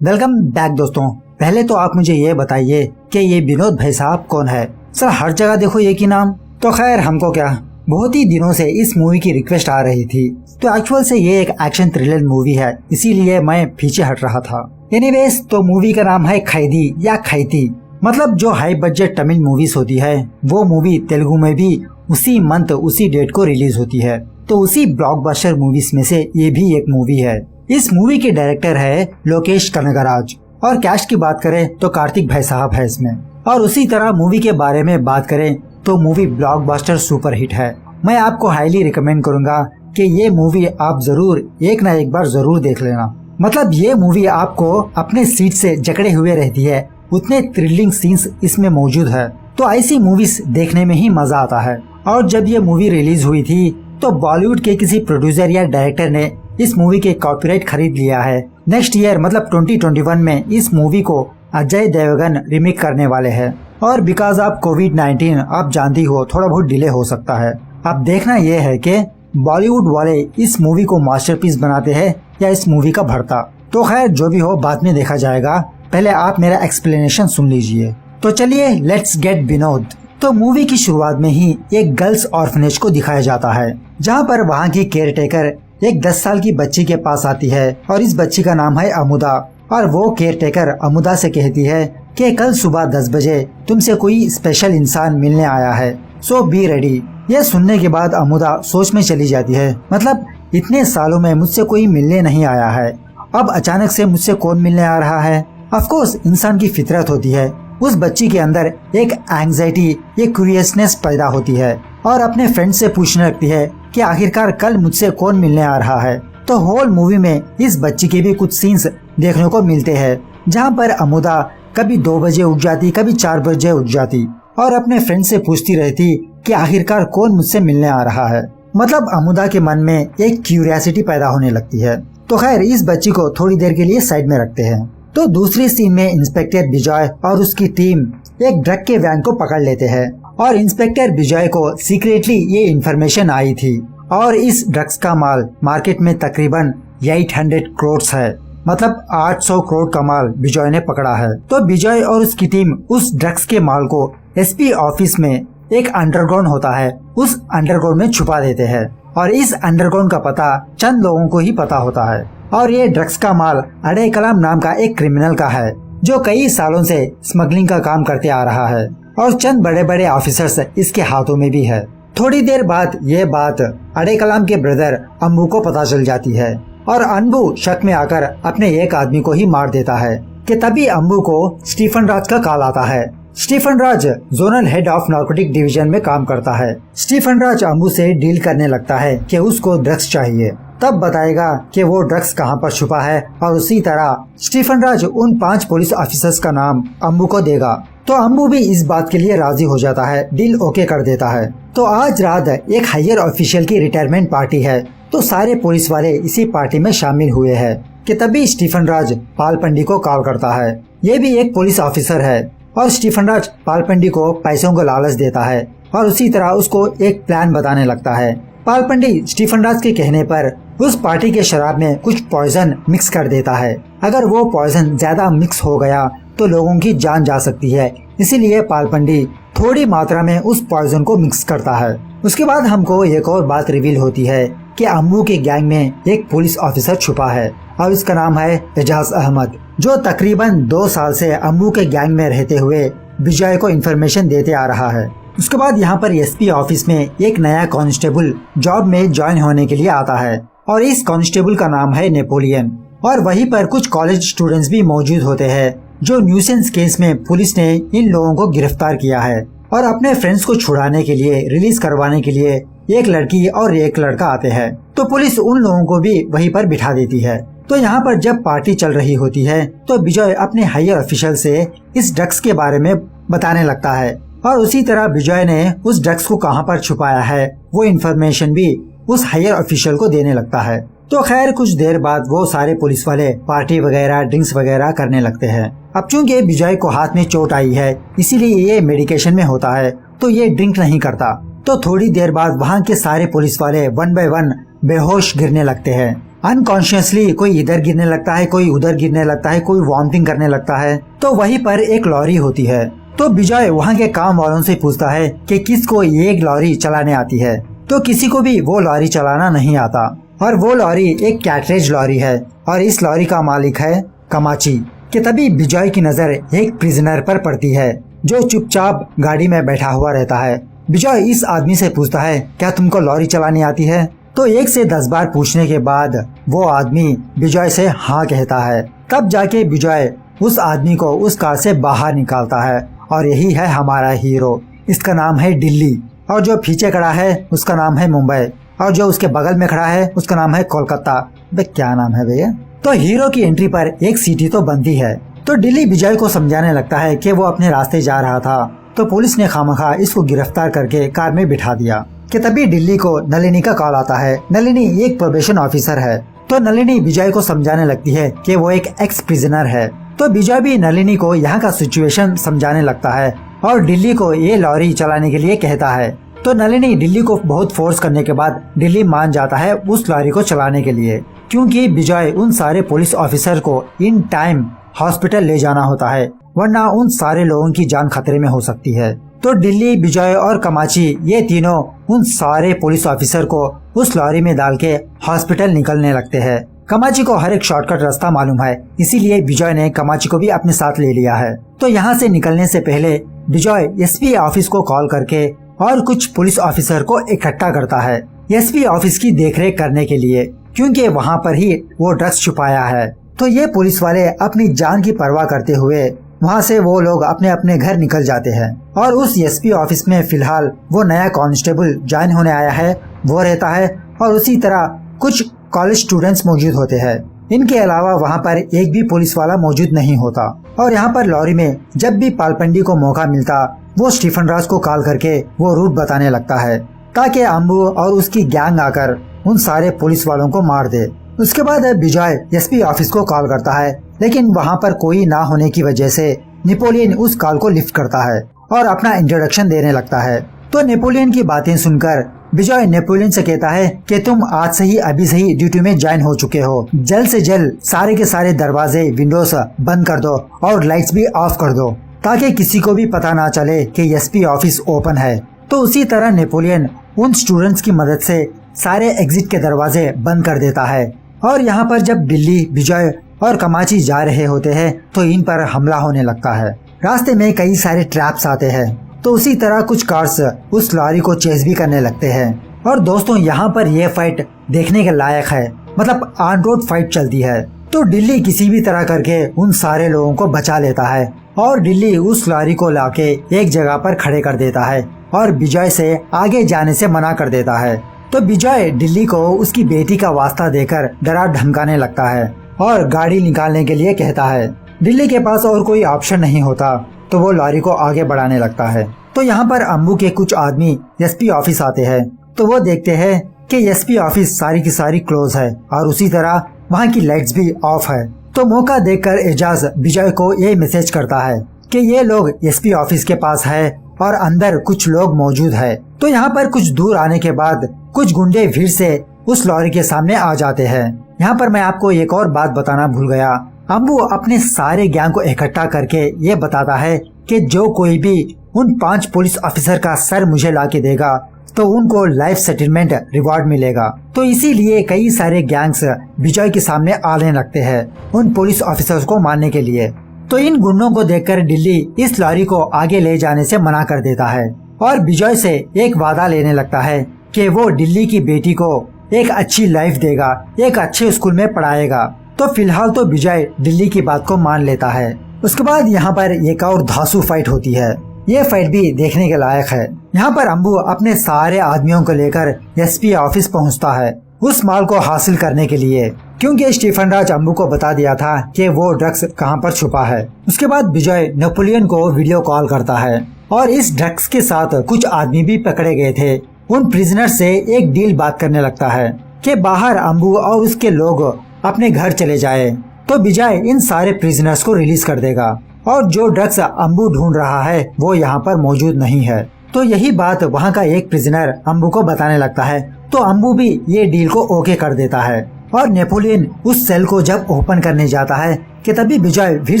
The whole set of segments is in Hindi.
वेलकम बैक दोस्तों। पहले तो आप मुझे ये बताइए कि ये विनोद भाई साहब कौन है। सर हर जगह देखो एक ही नाम। तो खैर हमको क्या, बहुत ही दिनों से इस मूवी की रिक्वेस्ट आ रही थी। तो एक्चुअल से ये एक एक्शन थ्रिलर मूवी है, इसीलिए मैं पीछे हट रहा था। एनीवेज तो मूवी का नाम है खैदी या खैती। मतलब जो हाई बजट तमिल मूवीज होती है वो मूवी तेलुगु में भी उसी मंथ उसी डेट को रिलीज होती है। तो उसी ब्लॉकबस्टर मूवीज में से ये भी एक मूवी है। इस मूवी के डायरेक्टर है लोकेश कनगराज और कैस्ट की बात करें तो कार्तिक भाई साहब है इसमें। और उसी तरह मूवी के बारे में बात करें तो मूवी ब्लॉकबस्टर सुपर हिट है। मैं आपको हाईली रिकमेंड करूंगा कि ये मूवी आप जरूर एक ना एक बार जरूर देख लेना। मतलब ये मूवी आपको अपने सीट से जकड़े हुए रहती है, उतने थ्रिलिंग सीन्स इसमें मौजूद है। तो ऐसी मूवीज देखने में ही मजा आता है। और जब ये मूवी रिलीज हुई थी तो बॉलीवुड के किसी प्रोड्यूसर या डायरेक्टर ने इस मूवी के कॉपीराइट खरीद लिया है। नेक्स्ट ईयर मतलब 2021 में इस मूवी को अजय देवगन रीमेक करने वाले हैं। और बिकॉज ऑफ कोविड-19 आप जानती हो थोड़ा बहुत डिले हो सकता है। अब देखना यह है कि बॉलीवुड वाले इस मूवी को मास्टरपीस बनाते हैं या इस मूवी का भरता। तो खैर जो भी हो बाद में देखा जाएगा, पहले आप मेरा एक्सप्लेनेशन सुन लीजिए। तो चलिए लेट्स गेट विनोद। तो मूवी की शुरुआत में ही एक गर्ल्स ऑर्फनेज को दिखाया जाता है, जहां पर वहां की केयर टेकर एक 10 साल की बच्ची के पास आती है और इस बच्ची का नाम है अमुदा। और वो केयर टेकर अमुदा से कहती है कि कल सुबह 10 बजे तुमसे कोई स्पेशल इंसान मिलने आया है, सो बी रेडी। यह सुनने के बाद अमुदा सोच में चली जाती है। मतलब इतने सालों में मुझसे कोई मिलने नहीं आया है, अब अचानक से मुझसे कौन मिलने आ रहा है। ऑफ कोर्स इंसान की फितरत होती है, उस बच्ची के अंदर एक एंजाइटी, एक क्यूरियसनेस पैदा होती है और अपने फ्रेंड से पूछने लगती है कि आखिरकार कल मुझसे कौन मिलने आ रहा है। तो होल मूवी में इस बच्ची के भी कुछ सीन्स देखने को मिलते हैं, जहां पर अमुदा कभी 2 बजे उठ जाती, कभी 4 बजे उठ जाती और अपने फ्रेंड से पूछती रहती कि आखिरकार कौन मुझसे मिलने आ रहा है। मतलब अमुदा के मन में एक क्यूरियोसिटी पैदा होने लगती है। तो खैर इस बच्ची को थोड़ी देर के लिए साइड में रखते हैं। तो दूसरी सीन में इंस्पेक्टर विजय और उसकी टीम एक ड्रग के वैन को पकड़ लेते हैं और इंस्पेक्टर विजय को सीक्रेटली ये इन्फॉर्मेशन आई थी और इस ड्रग्स का माल मार्केट में तकरीबन 800 करोड़ है। मतलब 800 करोड़ का माल विजय ने पकड़ा है। तो विजय और उसकी टीम उस ड्रग्स के माल को एसपी ऑफिस में एक अंडरग्राउंड होता है, उस अंडरग्राउंड में छुपा देते हैं और इस अंडरग्राउंड का पता चंद लोगों को ही पता होता है। और ये ड्रग्स का माल अडे कलाम नाम का एक क्रिमिनल का है, जो कई सालों से स्मगलिंग का काम करते आ रहा है और चंद बड़े बड़े ऑफिसर्स इसके हाथों में भी है। थोड़ी देर बाद ये बात अडे कलाम के ब्रदर अम्बू को पता चल जाती है और अम्बू शक में आकर अपने एक आदमी को ही मार देता है कि तभी अम्बू को स्टीफन राज का कॉल आता है। Stephen Raj zonal head of narcotic division में काम करता है। स्टीफन राज अम्बू से डील करने लगता है कि उसको ड्रग्स चाहिए, तब बताएगा कि वो ड्रग्स कहां पर छुपा है और उसी तरह स्टीफन राज उन 5 पुलिस ऑफिसर्स का नाम अम्बू को देगा। तो अम्बू भी इस बात के लिए राजी हो जाता है, डील ओके कर देता है। तो आज रात एक हायर ऑफिशियल की रिटायरमेंट पार्टी है, तो सारे पुलिस वाले इसी पार्टी में शामिल हुए हैं कि तभी स्टीफन राज पालपंडी को कॉल करता है। ये भी एक पुलिस ऑफिसर है और स्टीफन राज पालपंडी को पैसों को लालच देता है और उसी तरह उसको एक प्लान बताने लगता है। पालपंडी स्टीफन राज के कहने पर उस पार्टी के शराब में कुछ पॉइजन मिक्स कर देता है। अगर वो पॉइजन ज्यादा मिक्स हो गया तो लोगों की जान जा सकती है, इसीलिए पालपंडी थोड़ी मात्रा में उस पॉइजन को मिक्स करता है। उसके बाद हमको एक और बात रिवील होती है कि अम्बू के गैंग में एक पुलिस ऑफिसर छुपा है और उसका नाम है एजाज अहमद, जो तकरीबन 2 साल से अम्बू के गैंग में रहते हुए विजय को इन्फॉर्मेशन देते आ रहा है। उसके बाद यहाँ पर एसपी ऑफिस में एक नया कांस्टेबल जॉब में ज्वाइन होने के लिए आता है और इस कांस्टेबल का नाम है नेपोलियन। और वहीं पर कुछ कॉलेज स्टूडेंट्स भी मौजूद होते हैं, जो न्यूसेंस केस में पुलिस ने इन लोगों को गिरफ्तार किया है और अपने फ्रेंड्स को छुड़ाने के लिए, रिलीज करवाने के लिए एक लड़की और एक लड़का आते हैं। तो पुलिस उन लोगों को भी वहीं पर बिठा देती है। तो यहाँ पर जब पार्टी चल रही होती है तो विजय अपने हायर ऑफिशियल से इस ड्रग्स के बारे में बताने लगता है और उसी तरह विजय ने उस ड्रग्स को कहां पर छुपाया है वो इन्फॉर्मेशन भी उस हायर ऑफिशियल को देने लगता है। तो खैर कुछ देर बाद वो सारे पुलिस वाले पार्टी वगैरह ड्रिंक्स वगैरह करने लगते हैं। अब चूंकि विजय को हाथ में चोट आई है इसीलिए ये मेडिकेशन में होता है, तो ये ड्रिंक नहीं करता। तो थोड़ी देर बाद वहाँ के सारे पुलिस वाले 1 बाय 1 बेहोश गिरने लगते हैं अनकॉन्शियसली कोई इधर गिरने लगता है, कोई उधर गिरने लगता है, कोई वॉमिटिंग करने लगता है। तो वहीं पर एक लॉरी होती है। तो विजय वहाँ के काम वालों से पूछता है कि किसको ये लॉरी चलाने आती है। तो किसी को भी वो लॉरी चलाना नहीं आता और वो लॉरी एक कैटरेज लॉरी है और इस लॉरी का मालिक है कमाची। कि तभी विजय की नजर एक प्रिजनर पर पड़ती है जो चुपचाप गाड़ी में बैठा हुआ रहता है। विजय इस आदमी से पूछता है, क्या तुमको लॉरी चलानी आती है? तो 1 से 10 बार पूछने के बाद वो आदमी विजय से हाँ कहता है। तब जाके विजय उस आदमी को उस कार से बाहर निकालता है और यही है हमारा हीरो। इसका नाम है दिल्ली और जो पीछे खड़ा है उसका नाम है मुंबई और जो उसके बगल में खड़ा है उसका नाम है कोलकाता। क्या नाम है भैया? तो हीरो की एंट्री पर एक सीटी तो बनती है। तो दिल्ली विजय को समझाने लगता है कि वो अपने रास्ते जा रहा था, तो पुलिस ने खामखा इसको गिरफ्तार करके कार में बिठा दिया। कि तभी दिल्ली को नलिनी का कॉल आता है। नलिनी एक प्रोबेशन ऑफिसर है। तो नलिनी विजय को समझाने लगती है कि वो एक एक्स प्रिजनर है। तो विजय भी नलिनी को यहाँ का सिचुएशन समझाने लगता है और दिल्ली को ये लॉरी चलाने के लिए कहता है। तो नलिनी दिल्ली को बहुत फोर्स करने के बाद दिल्ली मान जाता है उस लॉरी को चलाने के लिए, क्योंकि विजय उन सारे पुलिस ऑफिसर को इन टाइम हॉस्पिटल ले जाना होता है, वरना उन सारे लोगों की जान खतरे में हो सकती है। तो दिल्ली, विजय और कमाची ये तीनों उन सारे पुलिस ऑफिसर को उस लॉरी में डाल के हॉस्पिटल निकलने लगते हैं। कमाची को हर एक शॉर्टकट रास्ता मालूम है, इसीलिए विजय ने कमाची को भी अपने साथ ले लिया है। तो यहाँ से निकलने से पहले विजय एसपी ऑफिस को कॉल करके और कुछ पुलिस ऑफिसर को इकट्ठा करता है एसपी ऑफिस की देखरेख करने के लिए, क्योंकि वहाँ पर ही वो ड्रग्स छुपाया है। तो ये पुलिस वाले अपनी जान की परवाह करते हुए वहाँ से वो लोग अपने अपने घर निकल जाते हैं और उस एसपी ऑफिस में फिलहाल वो नया कांस्टेबल ज्वाइन होने आया है वो रहता है और उसी तरह कुछ कॉलेज स्टूडेंट्स मौजूद होते हैं। इनके अलावा वहाँ पर एक भी पुलिस वाला मौजूद नहीं होता। और यहाँ पर लॉरी में जब भी पालपंडी को मौका मिलता वो स्टीफन राज को कॉल करके वो रूट बताने लगता है ताकि अम्बू और उसकी गैंग आकर उन सारे पुलिस वालों को मार दे। उसके बाद विजय एसपी ऑफिस को कॉल करता है, लेकिन वहाँ पर कोई ना होने की वजह से नेपोलियन उस कॉल को लिफ्ट करता है और अपना इंट्रोडक्शन देने लगता है। तो नेपोलियन की बातें सुनकर विजय नेपोलियन से कहता है कि तुम आज से ही अभी से ही ड्यूटी में ज्वाइन हो चुके हो, जल्द से जल्द सारे के सारे दरवाजे विंडोज बंद कर दो और लाइट्स भी ऑफ कर दो ताकि किसी को भी पता ना चले कि एसपी ऑफिस ओपन है। तो उसी तरह नेपोलियन उन स्टूडेंट्स की मदद से सारे एग्जिट के दरवाजे बंद कर देता है। और यहाँ पर जब दिल्ली, विजय और कमाची जा रहे होते हैं तो इन पर हमला होने लगता है। रास्ते में कई सारे ट्रैप्स आते हैं, तो उसी तरह कुछ कार्स उस लॉरी को चेस भी करने लगते हैं। और दोस्तों यहाँ पर यह फाइट देखने के लायक है, मतलब ऑन रोड फाइट चलती है। तो दिल्ली किसी भी तरह करके उन सारे लोगों को बचा लेता है और दिल्ली उस लॉरी को लाके एक जगह पर खड़े कर देता है और विजय से आगे जाने से मना कर देता है। तो विजय दिल्ली को उसकी बेटी का वास्ता देकर डरा धमकाने लगता है और गाड़ी निकालने के लिए कहता है। दिल्ली के पास और कोई ऑप्शन नहीं होता तो वो लॉरी को आगे बढ़ाने लगता है। तो यहाँ पर अम्बू के कुछ आदमी एसपी ऑफिस आते हैं, तो वो देखते हैं कि एसपी ऑफिस सारी की सारी क्लोज है और उसी तरह वहाँ की लाइट्स भी ऑफ है। तो मौका देखकर एजाज विजय को ये मैसेज करता है कि ये लोग एसपी ऑफिस के पास है और अंदर कुछ लोग मौजूद है। तो यहाँ पर कुछ दूर आने के बाद कुछ गुंडे भीड़ से उस लॉरी के सामने आ जाते हैं। यहाँ पर मैं आपको एक और बात बताना भूल गया। अम्बू अपने सारे गैंग को इकट्ठा करके ये बताता है कि जो कोई भी उन 5 पुलिस ऑफिसर का सर मुझे ला के देगा तो उनको लाइफ सेटलमेंट रिवॉर्ड मिलेगा। तो इसीलिए कई सारे गैंग्स विजय के सामने आने लगते हैं उन पुलिस ऑफिसर्स को मारने के लिए। तो इन गुंडों को देखकर दिल्ली इस लॉरी को आगे ले जाने से मना कर देता है और विजय से एक वादा लेने लगता है कि वो दिल्ली की बेटी को एक अच्छी लाइफ देगा, एक अच्छे स्कूल में पढ़ाएगा। तो फिलहाल तो विजय दिल्ली की बात को मान लेता है। उसके बाद यहाँ पर एक और धांसू फाइट होती है। ये फाइट भी देखने के लायक है। यहाँ पर अम्बू अपने सारे आदमियों को लेकर एसपी ऑफिस पहुँचता है उस माल को हासिल करने के लिए, क्योंकि स्टीफन राज अम्बू को बता दिया था कि वो ड्रग्स कहाँ पर छुपा है। उसके बाद विजय नेपोलियन को वीडियो कॉल करता है और इस ड्रग्स के साथ कुछ आदमी भी पकड़े गए थे। उन प्रिजनर से एक डील बात करने लगता है कि बाहर अम्बू और उसके लोग अपने घर चले जाए तो विजय इन सारे प्रिजनर्स को रिलीज कर देगा और जो ड्रग्स अम्बू ढूंढ रहा है वो यहाँ पर मौजूद नहीं है। तो यही बात वहाँ का एक प्रिजनर अम्बू को बताने लगता है, तो अम्बू भी ये डील को ओके कर देता है। और नेपोलियन उस सेल को जब ओपन करने जाता है कि तभी विजय फिर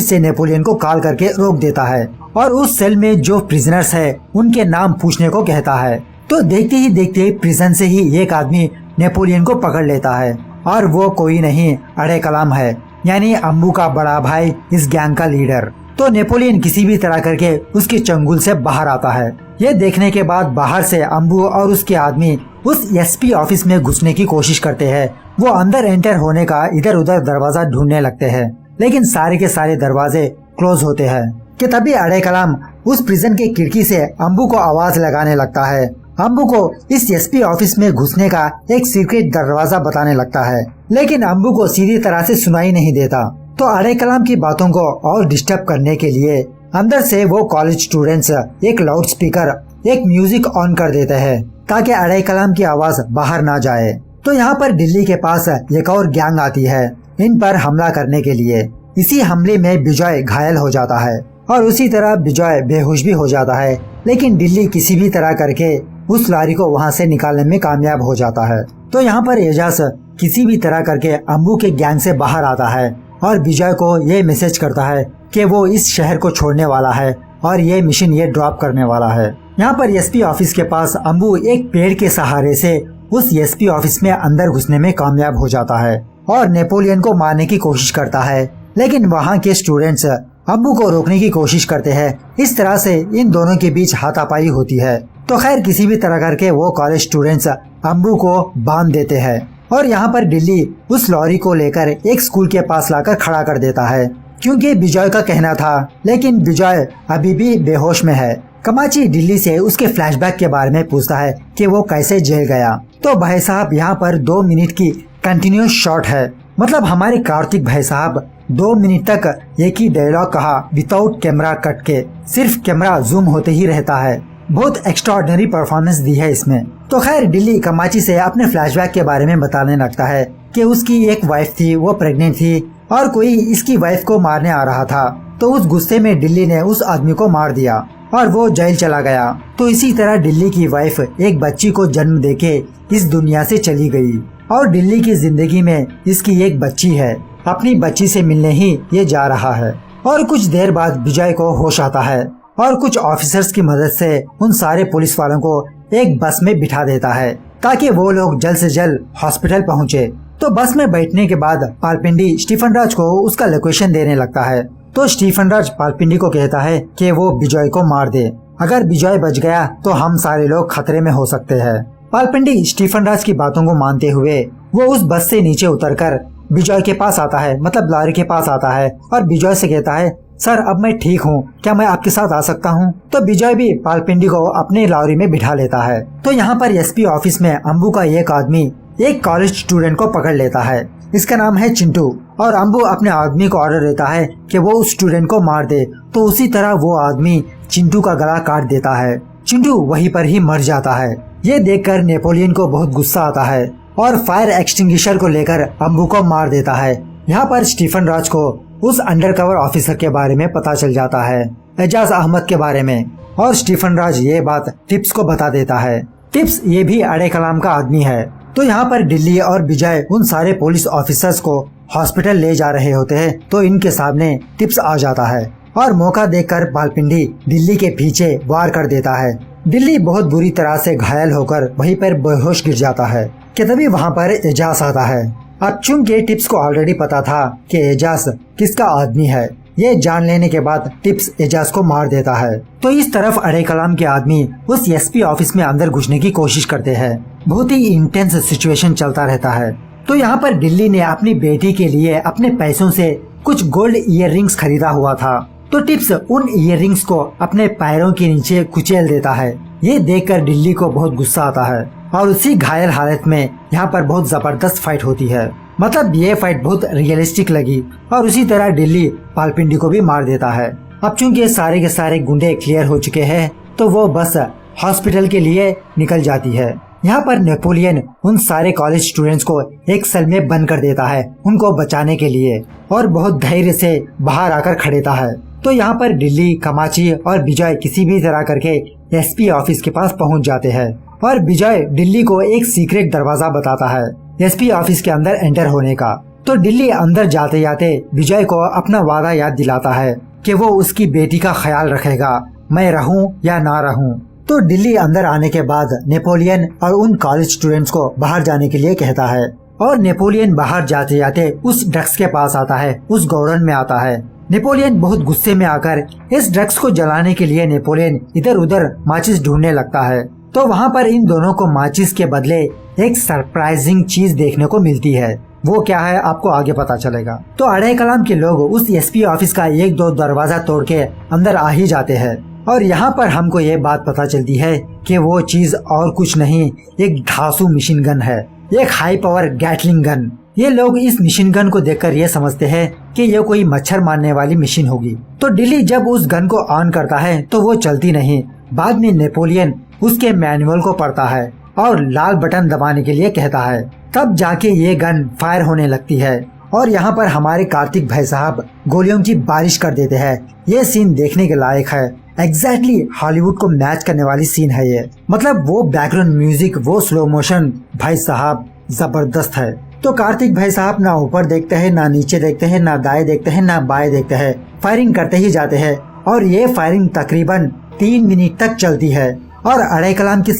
से नेपोलियन को कॉल करके रोक देता है और उस सेल में जो प्रिजनर्स है उनके नाम पूछने को कहता है। तो देखते ही देखते प्रिजन से ही एक आदमी नेपोलियन को पकड़ लेता है और वो कोई नहीं अड़े कलाम है, यानी अम्बू का बड़ा भाई, इस गैंग का लीडर। तो नेपोलियन किसी भी तरह करके उसके चंगुल से बाहर आता है। ये देखने के बाद बाहर से अम्बू और उसके आदमी उस एसपी ऑफिस में घुसने की कोशिश करते हैं। वो अंदर एंटर होने का इधर उधर दरवाजा ढूंढने लगते हैं, लेकिन सारे के सारे दरवाजे क्लोज होते हैं कि तभी अड़े कलाम उस प्रिजन के खिड़की से अम्बू को आवाज लगाने लगता है। अम्बू को इस एसपी ऑफिस में घुसने का एक सीक्रेट दरवाजा बताने लगता है, लेकिन अम्बू को सीधी तरह से सुनाई नहीं देता। तो अड़े कलाम की बातों को और डिस्टर्ब करने के लिए अंदर से वो कॉलेज स्टूडेंट्स एक लाउड स्पीकर, एक म्यूजिक ऑन कर देते हैं ताकि अड़े कलाम की आवाज बाहर ना जाए। तो यहाँ पर दिल्ली के पास एक और गैंग आती है इन पर हमला करने के लिए। इसी हमले में विजय घायल हो जाता है और उसी तरह विजय बेहोश भी हो जाता है, लेकिन दिल्ली किसी भी तरह करके उस लॉरी को वहाँ से निकालने में कामयाब हो जाता है। तो यहाँ पर एजाज किसी भी तरह करके अम्बू के गैंग से बाहर आता है और विजय को ये मैसेज करता है कि वो इस शहर को छोड़ने वाला है और ये मिशन ये ड्रॉप करने वाला है। यहाँ पर एसपी ऑफिस के पास अम्बू एक पेड़ के सहारे से उस एसपी ऑफिस में अंदर घुसने में कामयाब हो जाता है और नेपोलियन को मारने की कोशिश करता है, लेकिन वहाँ के स्टूडेंट्स अम्बू को रोकने की कोशिश करते हैं। इस तरह से इन दोनों के बीच हाथापाई होती है। तो खैर किसी भी तरह करके वो कॉलेज स्टूडेंट्स अम्बू को बांध देते हैं और यहाँ पर दिल्ली उस लॉरी को लेकर एक स्कूल के पास लाकर खड़ा कर देता है, क्योंकि विजय का कहना था, लेकिन विजय अभी भी बेहोश में है। कमाची दिल्ली से उसके फ्लैशबैक के बारे में पूछता है कि वो कैसे जेल गया। तो भाई साहब यहाँ पर 2 मिनट की कंटिन्यूस शॉट है, मतलब हमारे कार्तिक भाई साहब 2 मिनट तक एक ही डायलॉग कहा विदाउट कैमरा कट के, सिर्फ कैमरा जूम होते ही रहता है। बहुत एक्स्ट्राऑर्डिनरी परफॉर्मेंस दी है इसमें। तो खैर दिल्ली कमाची से अपने फ्लैशबैक के बारे में बताने लगता है कि उसकी एक वाइफ थी, वो प्रेग्नेंट थी और कोई इसकी वाइफ को मारने आ रहा था। तो उस गुस्से में दिल्ली ने उस आदमी को मार दिया और वो जेल चला गया। तो इसी तरह दिल्ली की वाइफ एक बच्ची को जन्म देके इस दुनिया से चली गई और दिल्ली की जिंदगी में इसकी एक बच्ची है। अपनी बच्ची से मिलने ही ये जा रहा है। और कुछ देर बाद विजय को होश आता है और कुछ ऑफिसर्स की मदद से उन सारे पुलिस वालों को एक बस में बिठा देता है ताकि वो लोग जल्द से जल्द हॉस्पिटल पहुँचे। तो बस में बैठने के बाद पालपिंडी स्टीफन राज को उसका लोकेशन देने लगता है। तो स्टीफन राज पालपिंडी को कहता है कि वो विजय को मार दे, अगर विजय बच गया तो हम सारे लोग खतरे में हो सकते हैं। पालपिंडी स्टीफन राज की बातों को मानते हुए वो उस बस से नीचे उतरकर विजय के पास आता है, मतलब लॉरी के पास आता है और विजय से कहता है, सर अब मैं ठीक हूँ, क्या मैं आपके साथ आ सकता हूँ? तो विजय भी पालपिंडी को अपने लॉरी में बिठा लेता है। तो यहाँ पर एसपी ऑफिस में अम्बू का एक आदमी एक कॉलेज स्टूडेंट को पकड़ लेता है, इसका नाम है चिंटू, और अम्बू अपने आदमी को ऑर्डर देता है कि वो उस स्टूडेंट को मार दे। तो उसी तरह वो आदमी चिंटू का गला काट देता है। चिंटू वहीं पर ही मर जाता है। ये देखकर नेपोलियन को बहुत गुस्सा आता है और फायर एक्सटिंग्विशर को लेकर अम्बू को मार देता है। यहाँ पर स्टीफन राज को उस अंडरकवर ऑफिसर के बारे में पता चल जाता है, एजाज अहमद के बारे में, और स्टीफन राज ये बात टिप्स को बता देता है। टिप्स ये भी अड़े कलाम का आदमी है। तो यहाँ पर दिल्ली और विजय उन सारे पुलिस ऑफिसर्स को हॉस्पिटल ले जा रहे होते हैं। तो इनके सामने टिप्स आ जाता है और मौका देखकर पालपिंडी दिल्ली के पीछे वार कर देता है। दिल्ली बहुत बुरी तरह से घायल होकर वहीं पर बेहोश गिर जाता है कि तभी वहाँ पर एजाज आता है। अब चूंकि टिप्स को ऑलरेडी पता था कि एजाज किसका आदमी है, ये जान लेने के बाद टिप्स एजाज को मार देता है। तो इस तरफ अड़े कलाम के आदमी उस एसपी ऑफिस में अंदर घुसने की कोशिश करते हैं। बहुत ही इंटेंस सिचुएशन चलता रहता है। तो यहाँ पर दिल्ली ने अपनी बेटी के लिए अपने पैसों से कुछ गोल्ड इयररिंग्स खरीदा हुआ था। तो टिप्स उन इयररिंग्स को अपने पैरों के नीचे कुचल देता है। ये देखकर दिल्ली को बहुत गुस्सा आता है और उसी घायल हालत में यहाँ पर बहुत जबरदस्त फाइट होती है। मतलब ये फाइट बहुत रियलिस्टिक लगी और उसी तरह दिल्ली पालपिंडी को भी मार देता है। अब चूंकि सारे के सारे गुंडे क्लियर हो चुके हैं तो वो बस हॉस्पिटल के लिए निकल जाती है। यहाँ पर नेपोलियन उन सारे कॉलेज स्टूडेंट्स को एक सेल में बंद कर देता है उनको बचाने के लिए, और बहुत धैर्य से बाहर आकर खड़ेता है। तो यहाँ पर दिल्ली, कमाची और विजय किसी भी तरह करके एसपी ऑफिस के पास पहुँच जाते हैं और विजय दिल्ली को एक सीक्रेट दरवाजा बताता है। एसपी ऑफिस के अंदर एंटर होने का। तो दिल्ली अंदर जाते जाते विजय को अपना वादा याद दिलाता है कि वो उसकी बेटी का ख्याल रखेगा, मैं रहूं या ना रहूं। तो दिल्ली अंदर आने के बाद नेपोलियन और उन कॉलेज स्टूडेंट्स को बाहर जाने के लिए कहता है और नेपोलियन बाहर जाते जाते उस ड्रग्स के पास आता है, उस गोडाउन में आता है। नेपोलियन बहुत गुस्से में आकर इस ड्रग्स को जलाने के लिए नेपोलियन इधर उधर माचिस ढूंढने लगता है। तो वहाँ पर इन दोनों को माचिस के बदले एक सरप्राइजिंग चीज देखने को मिलती है। वो क्या है आपको आगे पता चलेगा। तो अड़े कलाम के लोग उस एसपी ऑफिस का एक दो दरवाजा तोड़ के अंदर आ ही जाते हैं और यहाँ पर हमको ये बात पता चलती है कि वो चीज और कुछ नहीं, एक धांसू मशीन गन है, एक हाई पावर गैटलिंग गन। ये लोग इस मशीन गन को देखकर ये समझते हैं कि ये कोई मच्छर मारने वाली मशीन होगी। तो दिल्ली जब उस गन को ऑन करता है तो वो चलती नहीं। बाद में नेपोलियन उसके मैनुअल को पढ़ता है और लाल बटन दबाने के लिए कहता है, तब जाके ये गन फायर होने लगती है और यहाँ पर हमारे कार्तिक भाई साहब गोलियों की बारिश कर देते हैं। ये सीन देखने के लायक है, एग्जैक्टली हॉलीवुड को मैच करने वाली सीन है ये। मतलब वो बैकग्राउंड म्यूजिक, वो स्लो मोशन, भाई साहब जबरदस्त है। तो कार्तिक भाई साहब ना ऊपर देखते हैं, ना नीचे देखते हैं, ना दाएं देखते हैं, ना बाएं देखते हैं, फायरिंग करते ही जाते हैं और ये फायरिंग तकरीबन 3 मिनट तक चलती है और अड़े कलाम के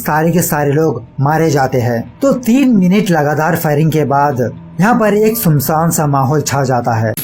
सारे लोग मारे जाते हैं। तो 3 मिनट लगातार फायरिंग के बाद यहाँ पर एक सुनसान सा माहौल छा जाता है।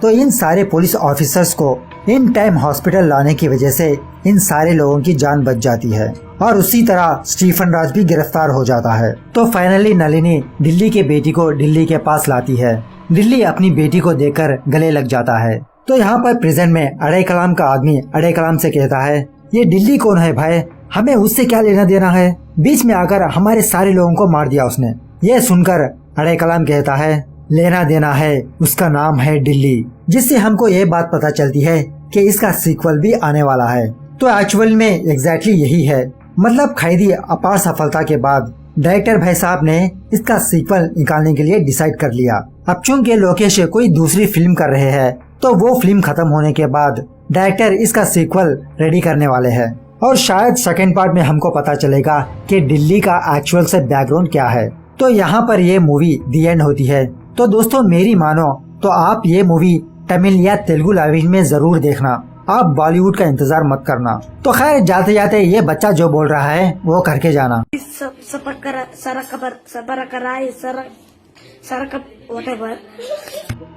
तो इन सारे पुलिस ऑफिसर्स को इन टाइम हॉस्पिटल लाने की वजह से इन सारे लोगों की जान बच जाती है और उसी तरह स्टीफन राज भी गिरफ्तार हो जाता है। तो फाइनली नलिनी दिल्ली के बेटी को दिल्ली के पास लाती है। दिल्ली अपनी बेटी को देखकर गले लग जाता है। तो यहाँ पर प्रेजेंट में अड़े कलाम का आदमी अड़े कलाम से कहता है, ये दिल्ली कौन है भाई, हमें उससे क्या लेना देना है, बीच में आकर हमारे सारे लोगों को मार दिया उसने। ये सुनकर अड़े कलाम कहता है, लेना देना है, उसका नाम है दिल्ली। जिससे हमको ये बात पता चलती है कि इसका सीक्वल भी आने वाला है। तो एक्चुअल में एग्जैक्टली यही है। मतलब खैदी अपार सफलता के बाद डायरेक्टर भाई साहब ने इसका सीक्वल निकालने के लिए डिसाइड कर लिया। अब चूंकि लोकेश कोई दूसरी फिल्म कर रहे हैं तो वो फिल्म खत्म होने के बाद डायरेक्टर इसका सीक्वल रेडी करने वाले हैं और शायद सेकेंड पार्ट में हमको पता चलेगा कि दिल्ली का एक्चुअल से बैकग्राउंड क्या है। तो यहाँ पर ये मूवी दी एंड होती है। तो दोस्तों मेरी मानो तो आप ये मूवी तमिल या तेलुगु लैंग्वेज में जरूर देखना, आप बॉलीवुड का इंतजार मत करना। तो खैर जाते जाते ये बच्चा जो बोल रहा है वो करके जाना।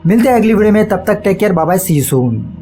मिलते हैं अगली वीडियो में, तब तक take care, bye bye, see you soon.